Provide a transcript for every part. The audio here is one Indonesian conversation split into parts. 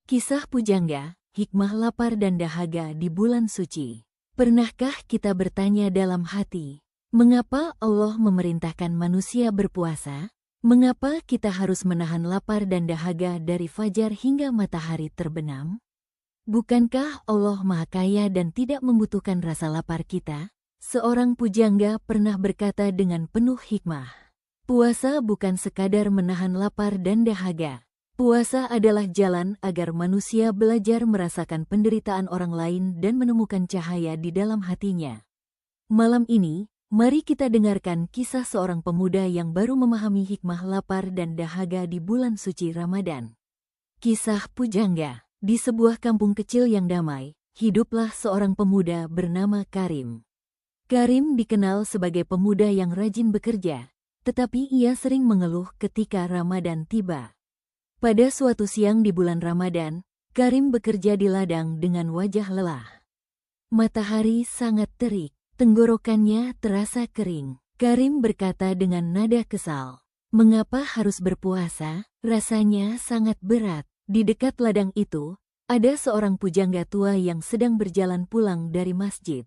Kisah pujangga, hikmah lapar dan dahaga di bulan suci. Pernahkah kita bertanya dalam hati, mengapa Allah memerintahkan manusia berpuasa? Mengapa kita harus menahan lapar dan dahaga dari fajar hingga matahari terbenam? Bukankah Allah Maha Kaya dan tidak membutuhkan rasa lapar kita? Seorang pujangga pernah berkata dengan penuh hikmah, puasa bukan sekadar menahan lapar dan dahaga. Puasa adalah jalan agar manusia belajar merasakan penderitaan orang lain dan menemukan cahaya di dalam hatinya. Malam ini, mari kita dengarkan kisah seorang pemuda yang baru memahami hikmah lapar dan dahaga di bulan suci Ramadan. Kisah pujangga. Di sebuah kampung kecil yang damai, hiduplah seorang pemuda bernama Karim. Karim dikenal sebagai pemuda yang rajin bekerja, tetapi ia sering mengeluh ketika Ramadan tiba. Pada suatu siang di bulan Ramadan, Karim bekerja di ladang dengan wajah lelah. Matahari sangat terik, tenggorokannya terasa kering. Karim berkata dengan nada kesal, "Mengapa harus berpuasa? Rasanya sangat berat." Di dekat ladang itu, ada seorang pujangga tua yang sedang berjalan pulang dari masjid.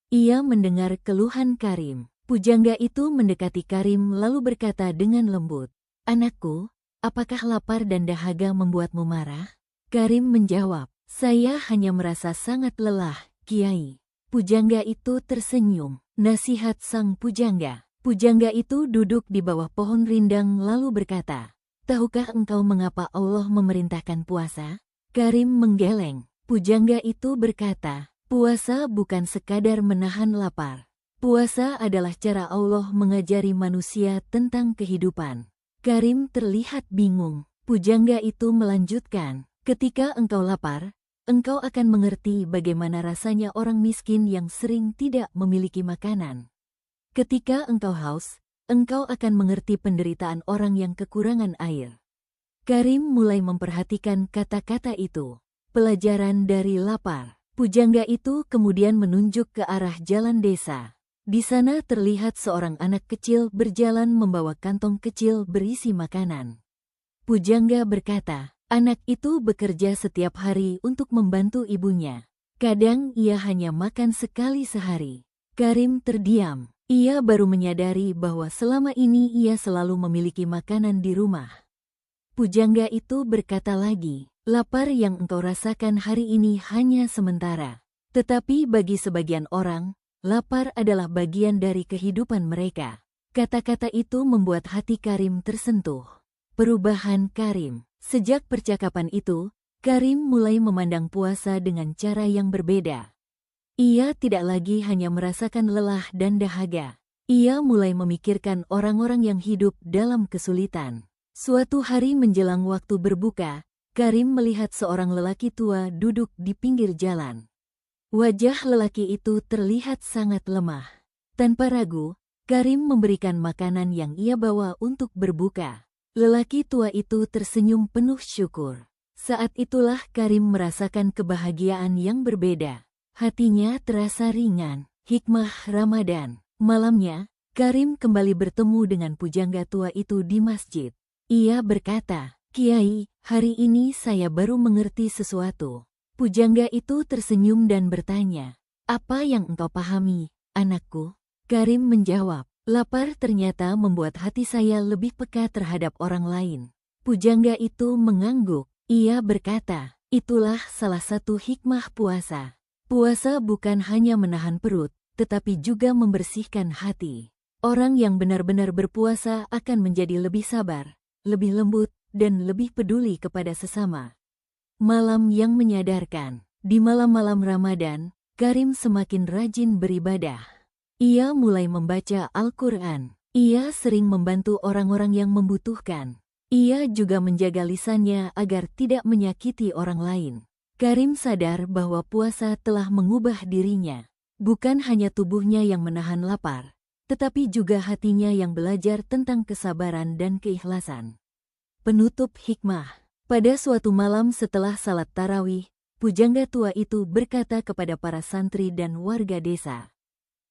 Ia mendengar keluhan Karim. Pujangga itu mendekati Karim lalu berkata dengan lembut, "Anakku, apakah lapar dan dahaga membuatmu marah?" Karim menjawab, "Saya hanya merasa sangat lelah, Kiai." Pujangga itu tersenyum. Nasihat sang pujangga. Pujangga itu duduk di bawah pohon rindang lalu berkata, "Tahukah engkau mengapa Allah memerintahkan puasa?" Karim menggeleng. Pujangga itu berkata, "Puasa bukan sekadar menahan lapar. Puasa adalah cara Allah mengajari manusia tentang kehidupan." Karim terlihat bingung. Pujangga itu melanjutkan, "Ketika engkau lapar, engkau akan mengerti bagaimana rasanya orang miskin yang sering tidak memiliki makanan. Ketika engkau haus, engkau akan mengerti penderitaan orang yang kekurangan air." Karim mulai memperhatikan kata-kata itu. Pelajaran dari lapar. Pujangga itu kemudian menunjuk ke arah jalan desa. Di sana terlihat seorang anak kecil berjalan membawa kantong kecil berisi makanan. Pujangga berkata, "Anak itu bekerja setiap hari untuk membantu ibunya. Kadang ia hanya makan sekali sehari." Karim terdiam. Ia baru menyadari bahwa selama ini ia selalu memiliki makanan di rumah. Pujangga itu berkata lagi, "Lapar yang engkau rasakan hari ini hanya sementara. Tetapi bagi sebagian orang, lapar adalah bagian dari kehidupan mereka." Kata-kata itu membuat hati Karim tersentuh. Perubahan Karim. Sejak percakapan itu, Karim mulai memandang puasa dengan cara yang berbeda. Ia tidak lagi hanya merasakan lelah dan dahaga. Ia mulai memikirkan orang-orang yang hidup dalam kesulitan. Suatu hari menjelang waktu berbuka, Karim melihat seorang lelaki tua duduk di pinggir jalan. Wajah lelaki itu terlihat sangat lemah. Tanpa ragu, Karim memberikan makanan yang ia bawa untuk berbuka. Lelaki tua itu tersenyum penuh syukur. Saat itulah Karim merasakan kebahagiaan yang berbeda. Hatinya terasa ringan. Hikmah Ramadan. Malamnya, Karim kembali bertemu dengan pujangga tua itu di masjid. Ia berkata, "Kiai, hari ini saya baru mengerti sesuatu." Pujangga itu tersenyum dan bertanya, "Apa yang engkau pahami, anakku?" Karim menjawab, "Lapar ternyata membuat hati saya lebih peka terhadap orang lain." Pujangga itu mengangguk. Ia berkata, "Itulah salah satu hikmah puasa. Puasa bukan hanya menahan perut, tetapi juga membersihkan hati. Orang yang benar-benar berpuasa akan menjadi lebih sabar, lebih lembut, dan lebih peduli kepada sesama." Malam yang menyadarkan. Di malam-malam Ramadan, Karim semakin rajin beribadah. Ia mulai membaca Al-Quran. Ia sering membantu orang-orang yang membutuhkan. Ia juga menjaga lisannya agar tidak menyakiti orang lain. Karim sadar bahwa puasa telah mengubah dirinya. Bukan hanya tubuhnya yang menahan lapar, tetapi juga hatinya yang belajar tentang kesabaran dan keikhlasan. Penutup hikmah. Pada suatu malam setelah salat tarawih, pujangga tua itu berkata kepada para santri dan warga desa,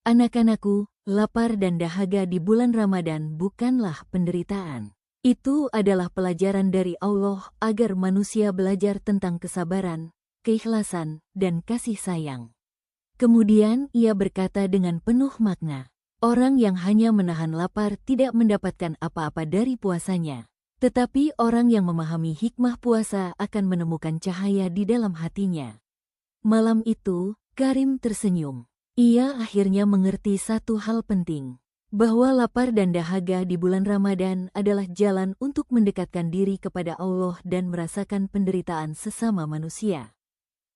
"Anak-anakku, lapar dan dahaga di bulan Ramadan bukanlah penderitaan. Itu adalah pelajaran dari Allah agar manusia belajar tentang kesabaran, keikhlasan, dan kasih sayang. Kemudian ia berkata dengan penuh makna, orang yang hanya menahan lapar tidak mendapatkan apa-apa dari puasanya. Tetapi orang yang memahami hikmah puasa akan menemukan cahaya di dalam hatinya. Malam itu, Karim tersenyum. Ia akhirnya mengerti satu hal penting, bahwa lapar dan dahaga di bulan Ramadan adalah jalan untuk mendekatkan diri kepada Allah dan merasakan penderitaan sesama manusia.